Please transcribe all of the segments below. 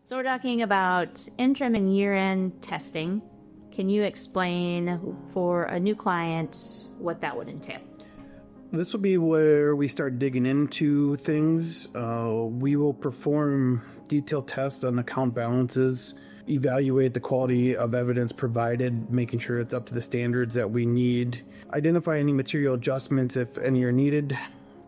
So we're talking about interim and year-end testing. Can you explain for a new client what that would entail? This will be where we start digging into things. We will perform detailed tests on account balances, evaluate the quality of evidence provided, making sure it's up to the standards that we need, identify any material adjustments if any are needed.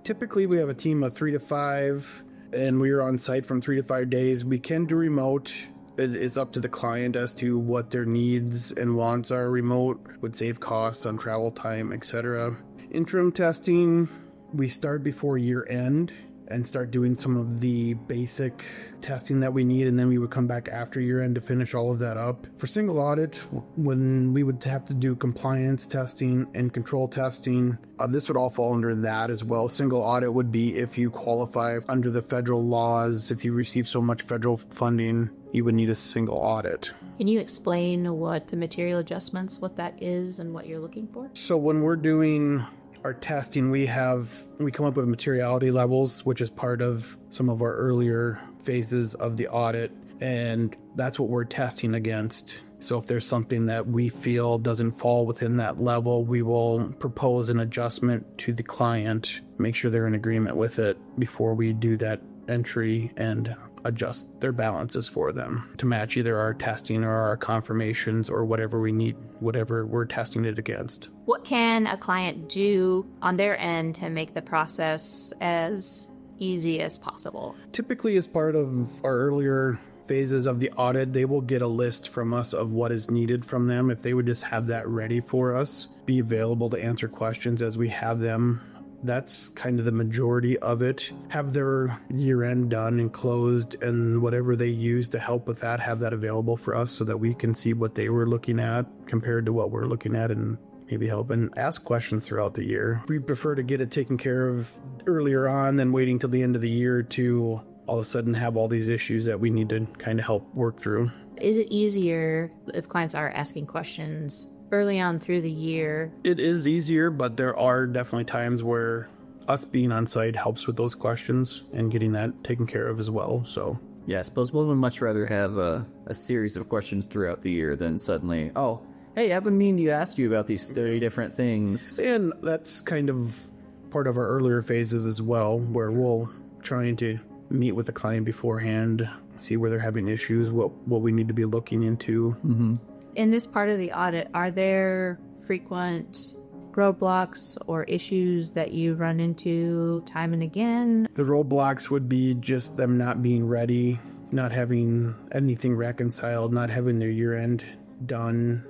Typically, we have a team of 3 to 5, and we are on site from 3 to 5 days. We can do remote. It is up to the client as to what their needs and wants are. Remote would save costs on travel time, etc. Interim testing, we start before year end and start doing some of the basic testing that we need, and then we would come back after year end to finish all of that up. For single audit, when we would have to do compliance testing and control testing, this would all fall under that as well. Single audit would be if you qualify under the federal laws, if you receive so much federal funding, you would need a single audit. Can you explain what the material adjustments, what that is and what you're looking for? So when we're doing our testing, we come up with materiality levels, which is part of some of our earlier phases of the audit, and that's what we're testing against. So if there's something that we feel doesn't fall within that level, we will propose an adjustment to the client, make sure they're in agreement with it before we do that entry and adjust their balances for them to match either our testing or our confirmations or whatever we need, whatever we're testing it against. What can a client do on their end to make the process as easy as possible? Typically, as part of our earlier phases of the audit, they will get a list from us of what is needed from them. If they would just have that ready for us, be available to answer questions as we have them. That's kind of the majority of it. Have their year end done and closed, and whatever they use to help with that, have that available for us so that we can see what they were looking at compared to what we're looking at, and maybe help and ask questions throughout the year. We prefer to get it taken care of earlier on than waiting till the end of the year to all of a sudden have all these issues that we need to kind of help work through. Is it easier if clients are asking questions early on through the year? It is easier, but there are definitely times where us being on site helps with those questions and getting that taken care of as well. So yeah, I suppose one would much rather have a series of questions throughout the year than suddenly, oh, hey, I've been meaning to ask you about these 30 different things. And that's kind of part of our earlier phases as well, where we'll trying to meet with the client beforehand, see where they're having issues, what we need to be looking into. Mm-hmm. In this part of the audit, are there frequent roadblocks or issues that you run into time and again? The roadblocks would be just them not being ready, not having anything reconciled, not having their year end done,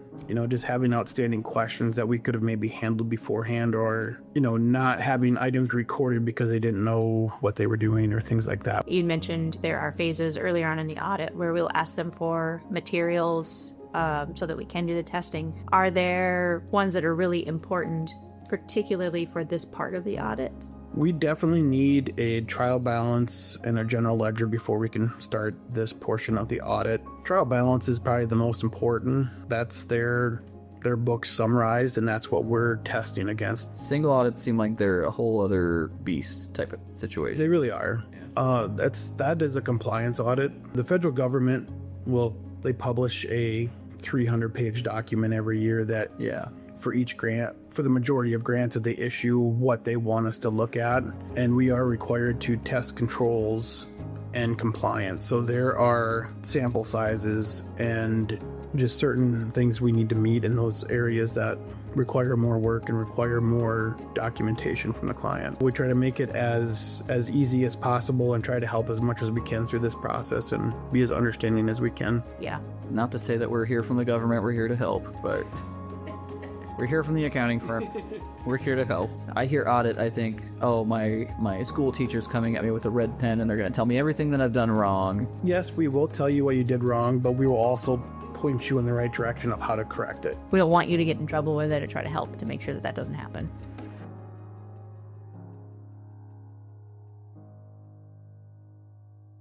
just having outstanding questions that we could have maybe handled beforehand, or, not having items recorded because they didn't know what they were doing or things like that. You mentioned there are phases earlier on in the audit where we'll ask them for materials so that we can do the testing. Are there ones that are really important, particularly for this part of the audit? We definitely need a trial balance and a general ledger before we can start this portion of the audit. Trial balance is probably the most important. That's their book summarized, and that's what we're testing against. Single audits seem like they're a whole other beast type of situation. They really are. Yeah. That is a compliance audit. The federal government they publish a 300-page document every year that for each grant, for the majority of grants that they issue, what they want us to look at, and we are required to test controls and compliance. So there are sample sizes and just certain things we need to meet in those areas that require more work and require more documentation from the client. We try to make it as easy as possible and try to help as much as we can through this process and be as understanding as we can. Yeah. Not to say that we're here from the government, we're here to help, but we're here from the accounting firm. We're here to help. I hear audit, I think, oh, my school teacher's coming at me with a red pen and they're going to tell me everything that I've done wrong. Yes, we will tell you what you did wrong, but we will also point you in the right direction of how to correct it. We don't want you to get in trouble with it, or try to help to make sure that doesn't happen.